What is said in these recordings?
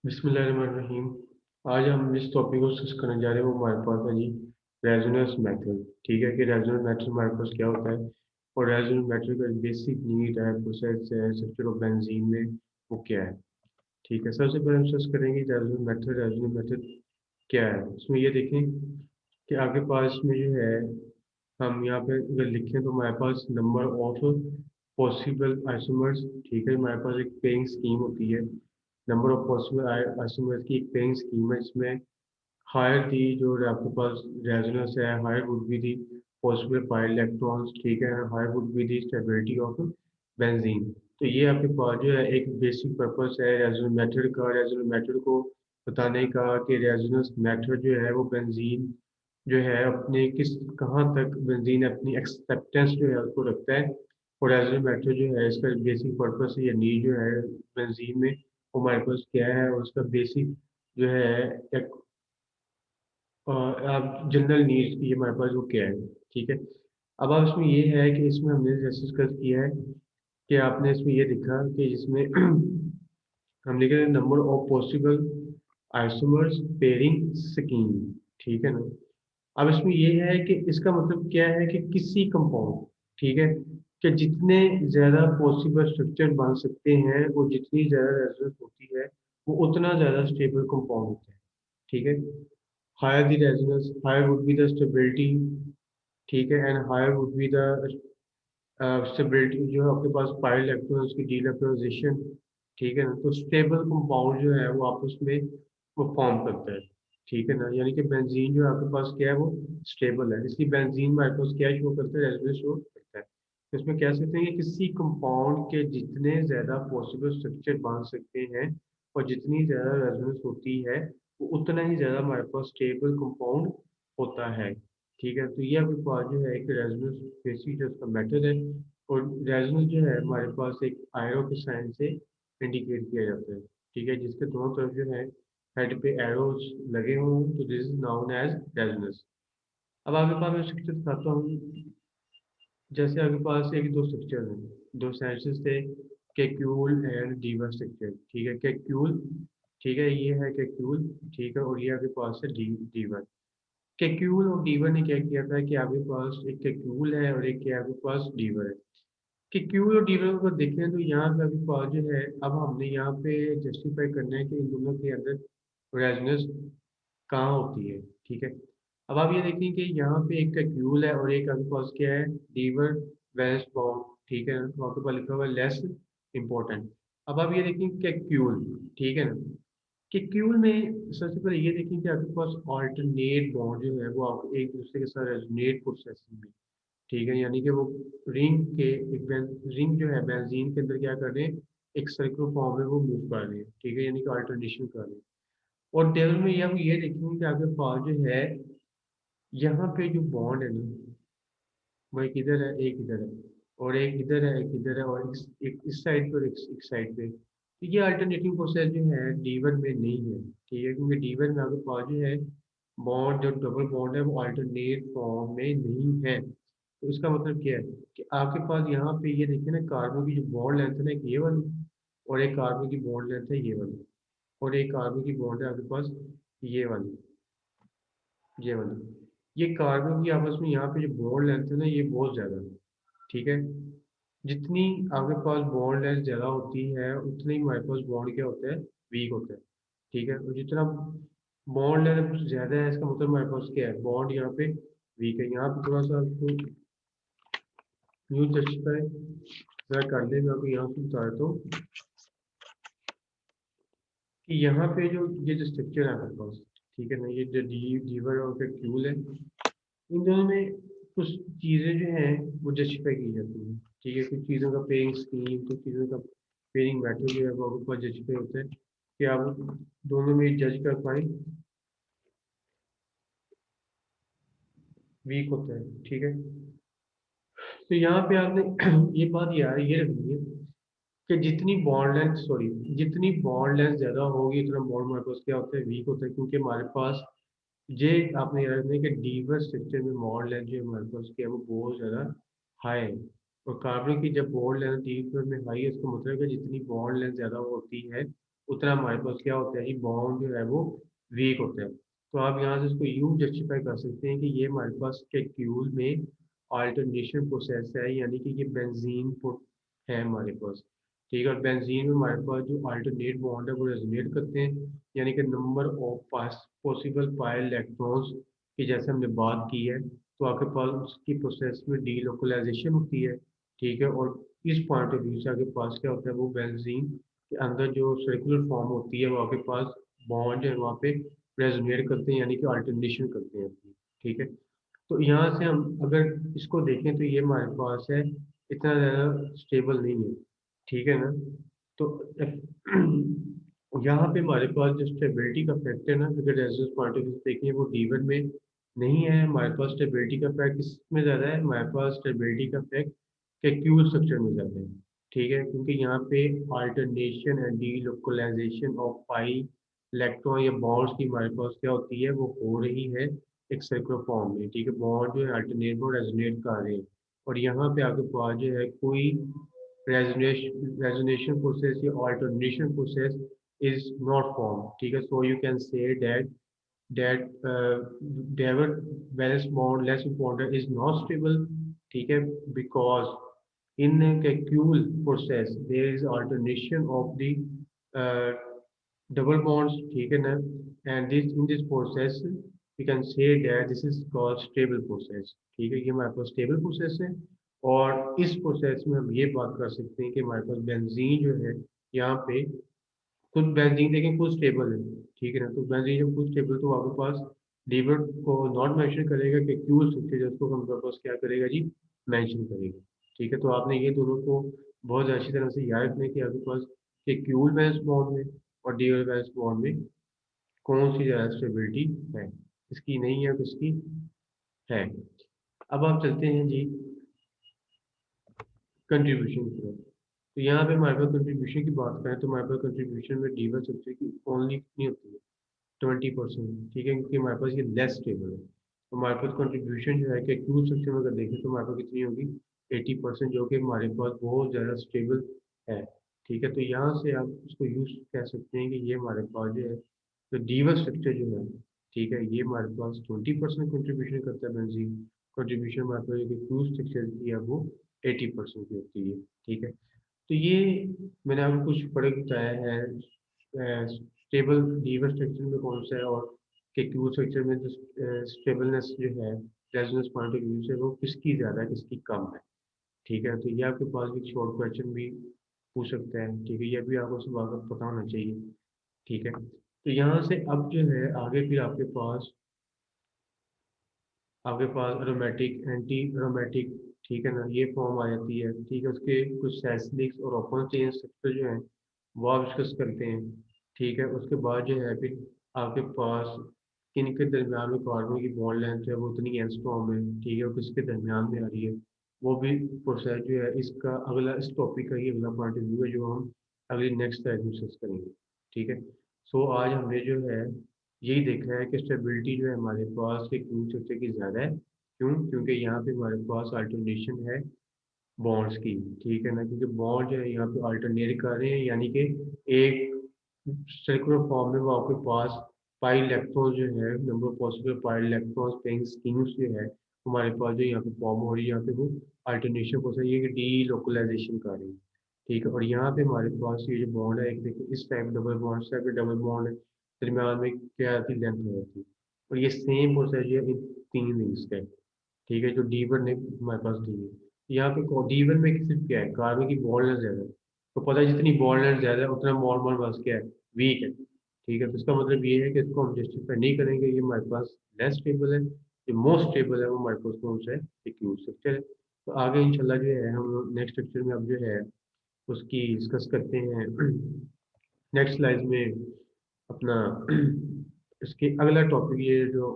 बिस्मिल्लाहिर्रहमानिर्रहीम। आज हम जिस टॉपिक को डिस्कस करने जा रहे हैं वो हमारे पास है जी रेजोनेंस मेथड। ठीक है कि रेजोनेंस मेथड हमारे पास क्या होता है और रेजोनेंस मेथड का बेसिक नीड है, प्रोसेस है, स्ट्रक्चर ऑफ बेंजीन में वो क्या है। ठीक है, सबसे पहले हम डिस्कस करेंगे रेजोनेंस मेथड। रेजोनेंस मेथड क्या है, उसमें ये देखें कि आपके पास में जो है, हम यहाँ पे अगर लिखें तो हमारे पास नंबर ऑफ पॉसिबल आइसोमर्स। ठीक है, हमारे पास एक पेइंग स्कीम होती है। नंबर ऑफ पॉसिबल आइसोमर्स की एक पेइंग स्कीम है, जिसमें हायर दी जो आपके पास रेजोनेंस है, higher would be the possible pi electrons. ठीक है, higher would be the stability of benzene. तो ये आपके पास जो है एक बेसिक पर्पस है रेजोनेंस मेथड का। रेजोनेंस मेथड को बताने का कि रेजोनेंस मेथड जो है वो बेंजीन जो है अपने किस कहाँ तक बेंजीन अपनी एक्सेप्टेंस जो है उसको रखता है। और रेजोनेंस मेथड जो है इसका बेसिक पर्पस या नीड जो है बेंजीन में वो हमारे पास क्या है, और उसका बेसिक जो है एक आप जनरल नीड्स की हमारे पास वो क्या है। ठीक है, अब आप इसमें ये है कि इसमें हमने जैसे डिस्कस किया है कि आपने इसमें ये दिखा कि इसमें हम लिख रहे हैं number of possible isomers pairing scheme. ठीक है ना। अब इसमें ये है कि इसका मतलब क्या है कि किसी कंपाउंड, ठीक है, कि जितने ज्यादा पॉसिबल स्ट्रक्चर बन सकते हैं और जितनी ज्यादा रेजोनेंस होती है वो उतना ज्यादा स्टेबल कंपाउंड होता है। ठीक है, higher the resonance, higher would be the stability। ठीक है, and higher would be the stability जो है आपके पास पाई इलेक्ट्रॉन्स की डीइलेक्ट्राइजेशन। ठीक है ना, तो स्टेबल कंपाउंड जो है वो आपस में वो फॉर्म करता है। ठीक है ना, यानी कि बेंजीन जो है आपके पास क्या है वो स्टेबल है, इसलिए बेंजीन हमारे पास क्या शो करता है, रेजोनेंस शो करता है। तो इसमें कह सकते हैं कि किसी कंपाउंड के जितने ज्यादा पॉसिबल स्ट्रक्चर बन सकते हैं और जितनी ज्यादा रेजोनेंस होती है वो उतना ही ज्यादा हमारे पास स्टेबल कंपाउंड होता है। ठीक है, तो ये आपके पास जो है एक रेजोनेंस बेसिक जो उसका मेथड है। और रेजोनेंस जो है हमारे पास एक आयरो के साइन से इंडिकेट किया जाता है। ठीक है, जिसके दोनों तरफ जो है हेड पे एरोज लगे हों, तो this is known as resonance. अब आपके पास मैं स्ट्रक्चर दिखाता हूँ। जैसे आपके पास एक दो स्ट्रक्चर हैं, दो सेंसेस थे, कैक्यूल एंड डीवा स्ट्रक्चर। ठीक है, कैक्यूल, ठीक है, ये है कैक्यूल। ठीक है, और ये आपके पास है डीवा। कैक्यूल और डीवर ने क्या किया था कि आपके पास एक कैक्यूल है और एक क्या आपके पास डीवर है। कैक्यूल और डीवर को देखें तो यहाँ पे आपके पास जो है, अब हमने यहाँ पे जस्टिफाई करना है कि इन दोनों के अंदर रेजोनेंस कहाँ होती है। ठीक है, अब आप ये देखें कि यहाँ पे एक कैक्यूल है और एक आपके पास क्या है, डीवर वैलेंस बॉन्ड। ठीक है, तो आपके पास लिखा हुआ है लेस इंपॉर्टेंट। अब आप ये देखें कैक्यूल, ठीक है ना, कि क्यूल में सबसे पहले ये देखें कि आपके पास ऑल्टरनेट बॉन्ड जो है वो आप एक दूसरे के साथ रेजोनेट प्रोसेसिंग में। ठीक है, यानी कि वो रिंग के एक रिंग जो है बेंजीन के अंदर क्या कर रहे हैं, एक सर्कुलर फॉर्म में वो मूव कर रहे हैं। ठीक है, यानी कि ऑल्टरनेशन कर रहे हैं। और टेबल में ये आप ये देखेंगे कि आपके पास जो है यहाँ पे जो बॉन्ड है ना, वो एक इधर है एक इधर है, और एक इधर है एक इधर है, और एक इस साइड पे और एक साइड पे। तो ये अल्टरनेटिंग प्रोसेस जो है डीवन में नहीं है। ठीक है, क्योंकि डीवन में आपके पास जो है बॉन्ड जो डबल बॉन्ड है वो अल्टरनेट फॉर्म में नहीं है। तो इसका मतलब क्या है कि आपके पास यहाँ पे ये देखिए ना, कार्बन की जो बॉन्ड लेंथ है ना, एक ये वाली, और एक कार्बन की बॉन्ड लेंथ है ये वाली, और एक कार्बन की बॉन्ड है आपके पास ये वाली, ये वाली। ये कार्बन की आपस में यहाँ पे जो बॉन्ड लेंथ है ना ये बहुत ज्यादा है। ठीक है, जितनी आपके पास बॉन्ड लेंथ ज्यादा होती है उतनी हमारे पास बॉन्ड क्या होता है, वीक होता है। ठीक है, और जितना बॉन्ड लेंथ ज्यादा है इसका मतलब हमारे पास क्या है, बॉन्ड यहाँ पे वीक है। यहाँ पे थोड़ा सा आपको न्यू जस्टिफाई जरा कर ले, मैं आपको यहाँ से बता देता हूँ कि यहाँ पे जो ये जो स्ट्रक्चर है हमारे पास, ठीक है ना, ये जो डीवर और क्यूल है, इन दोनों में कुछ चीज़ें जो हैं वो जस्टिफाई की जाती हैं। ठीक है, कुछ चीज़ों का पेइंग स्कीम, कुछ चीज़ों का पेइंग मेथड जो है वो आपके पास जस्टिफाई होता है कि आप दोनों में जज कर पाए, वीक होता है। ठीक है, तो यहाँ पे आपने ये बात यार ये रखनी है कि जितनी बॉन्ड लेंथ, सॉरी, जितनी बॉन्ड लेंथ ज़्यादा होगी उतना बॉन्ड हमारे पास क्या होता है, वीक होता है। क्योंकि हमारे पास ये आपने याद रखना है कि डीवर स्ट्रक्चर में बॉन्ड लेंथ जो है हमारे पास क्या है वो बहुत ज़्यादा हाई है। और कार्बन की जब बॉन्ड लेंथ डी में हाई है, इसका मतलब है कि जितनी बॉन्ड लेंथ ज़्यादा होती है उतना हमारे पास क्या होता है जी, बॉन्ड जो है वो वीक होता है। तो आप यहाँ से इसको यूँ जस्टिफाई कर सकते हैं कि ये हमारे पास कैक्यूल में अल्टरनेशन प्रोसेस है, यानी कि ये बेंजीन है हमारे पास। ठीक है, और बेंजीन में हमारे पास जो अल्टरनेट बॉन्ड है वो रेजोनेट करते हैं, यानी कि number of pass possible Payal electrons की जैसे हमने बात की है, तो आपके पास उसकी प्रोसेस में डीलोकलाइजेशन होती है। ठीक है, और इस पॉइंट ऑफ व्यू से आपके पास क्या होता है, वो बेंजीन के अंदर जो सर्कुलर फॉर्म होती है वो आपके पास बॉन्ड जो है वहाँ पे रेजोनेट करते हैं, यानी कि अल्टरनेशन करते हैं अपनी। ठीक है, तो यहाँ से हम अगर इसको देखें तो ये हमारे पास है, इतना ज़्यादा स्टेबल नहीं है। ठीक है ना, तो यहाँ पे हमारे पास जो स्टेबिलिटी का फैक्टर है ना, अगर रेजोनेंस पॉइंट ऑफ व्यू से देखें वो D1 में नहीं है। हमारे पास स्टेबिलिटी का फैक्ट किसमें ज़्यादा है, हमारे पास स्टेबिलिटी का फैक्ट कैक्यूल स्ट्रक्चर में ज़्यादा है। ठीक है, क्योंकि यहाँ पे alternation and delocalization of pi electron या बॉन्ड्स की हमारे पास क्या होती है, वो हो रही है एक सर्कुलर फॉर्म में। ठीक है, बॉन्ड जो है अल्टरनेट और रेजोनेट कर रहे हैं, और यहाँ पे आपके पास जो है कोई रेजोनेशन प्रोसेस या alternation process is not formed. ठीक है, so you can say that David Wells bond less important is not stable. ठीक है, because in a Kekule process there is alternation of the uh, double bonds. ठीक है ना, and this in this process we can say that this is called stable process. ठीक है, ये हमारे पास stable process है, और इस प्रोसेस में हम ये बात कर सकते हैं कि हमारे पास बेंजीन जो है यहाँ पे खुद बेंजीन देखें खुद स्टेबल है। ठीक है ना, तो बेंजीन जब खुद स्टेबल तो आपके पास लीवर को नॉट मेंशन करेगा कि क्यू स्ट्रक्चर उसको हमारे पास क्या करेगा जी, मेंशन करेगा। ठीक है, तो आपने ये दोनों को बहुत अच्छी तरह से याद रखना है कि आपके पास कि क्यूल बैलेंस बॉन्ड में और डी बैलेंस बॉन्ड में कौन सी ज़्यादा स्टेबिलिटी है, इसकी नहीं है किसकी है। अब आप चलते हैं जी कंट्रीब्यूशन की तरफ। तो यहाँ पे हमारे पास कंट्रीब्यूशन की बात करें तो हमारे पास कंट्रीब्यूशन में डी वन सबसे की ओनली कितनी होती है, 20%। ठीक है, क्योंकि हमारे पास ये लेस स्टेबल है। तो हमारे पास कंट्रीब्यूशन जो है कि क्रूज सेक्शन में अगर देखें तो हमारे पास कितनी होगी, 80%, जो कि हमारे पास बहुत ज़्यादा स्टेबल है। ठीक है, तो यहाँ से आप उसको यूज कह सकते हैं कि ये हमारे पास जो है तो डीवर स्ट्रक्चर जो है, ठीक है, ये हमारे पास 20% कंट्रीब्यूशन करता है बेंजीन। कंट्रीब्यूशन हमारे पास जो क्रूज स्ट्रक्चर की है वो 80% की होती है। ठीक है, तो ये मैंने आपको कुछ फर्क बताया है स्टेबल लीवर स्ट्रक्चर में कौन सा है, और के क्यू स्ट्रक्चर में जो स्टेबलनेस जो है रेजोनेंस पॉइंट ऑफ व्यू से वो किसकी ज़्यादा है किसकी कम है। ठीक है, तो ये आपके पास भी शॉर्ट क्वेश्चन भी पूछ सकता है। ठीक है, ये भी आपको सब आगे पता होना चाहिए। ठीक है, तो यहाँ से अब जो है आगे फिर आपके पास एरोमेटिक एंटी एरोमेटिक, ठीक है ना, ये फॉर्म आ जाती है। ठीक है, उसके कुछ सैलिसिलिक और ओपन चेन स्ट्रक्चर जो है वो आप डिस्कस करते हैं। ठीक है, उसके बाद जो है फिर आपके पास किन के दरमियान में कार्बन की बॉन्ड लेंथ है वो इतनी एंगस्ट्रॉम है। ठीक है, और किसके दरमियान में आ रही है, वो भी प्रोसेस जो है इसका अगला, इस टॉपिक का ही अगला पॉइंट ऑफ व्यू है जो हम अगली नेक्स्ट टाइम डिस्कस करेंगे। ठीक है, सो आज हमने जो है यही देखना है कि स्टेबिलिटी जो है हमारे पास के क्यू स्ट्रक्चर की ज़्यादा है। क्यों, क्योंकि यहाँ पे हमारे पास अल्टरनेशन है बॉन्ड्स की। ठीक है ना, क्योंकि बॉन्ड जो है यहाँ पे अल्टरनेट कर रहे हैं, यानी कि एक सर्कुलर फॉर्म में वो आपके पास पाई इलेक्ट्रॉन जो है, number of possible pi electrons paying schemes जो है हमारे पास जो यहाँ पे फॉर्म हो रही है, यहाँ पे वो अल्टरनेशन प्रोसेस ये डी लोकलाइजेशन कर रही है। ठीक है, और यहाँ पे हमारे पास ये जो बॉन्ड है, एक देखिए इस टाइप डबल बॉन्ड, इस टाइप के डबल बॉन्ड है, दरम्यान में क्या आती है, लेंथ हो जाती है। और ये सेम प्रोसेस जो है इन तीन रिंग्स का है। ठीक है, जो D1 ने हमारे पास दी है, यहाँ पे D1 में सिर्फ क्या है, कार्बन की बॉन्ड लेंथ ज़्यादा है। तो पता है जितनी बॉन्ड लेंथ ज़्यादा है उतना बॉन्ड बॉन्ड पास क्या है, वीक है। ठीक है, तो इसका मतलब ये है कि इसको हम जस्टिफाई नहीं करेंगे, ये हमारे पास लेस स्टेबल है। जो मोस्ट स्टेबल है वो हमारे पास कौन सा है, एक स्ट्रक्चर है। तो आगे इंशाल्लाह जो है हम नेक्स्ट स्ट्रक्चर में अब जो है उसकी डिस्कस करते हैं नेक्स्ट स्लाइड में अपना इसके अगला टॉपिक ये जो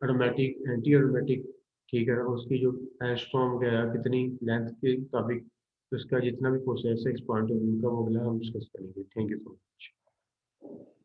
एरोमेटिक एंटी एरोमेटिक, ठीक है ना, उसकी जो एंगस्ट्रॉम वगैरह कितनी लेंथ के टॉपिक, उसका जितना भी प्रोसेस है इस पॉइंट ऑफ व्यू का वो अगला हम डिस्कस करेंगे। Thank you so much.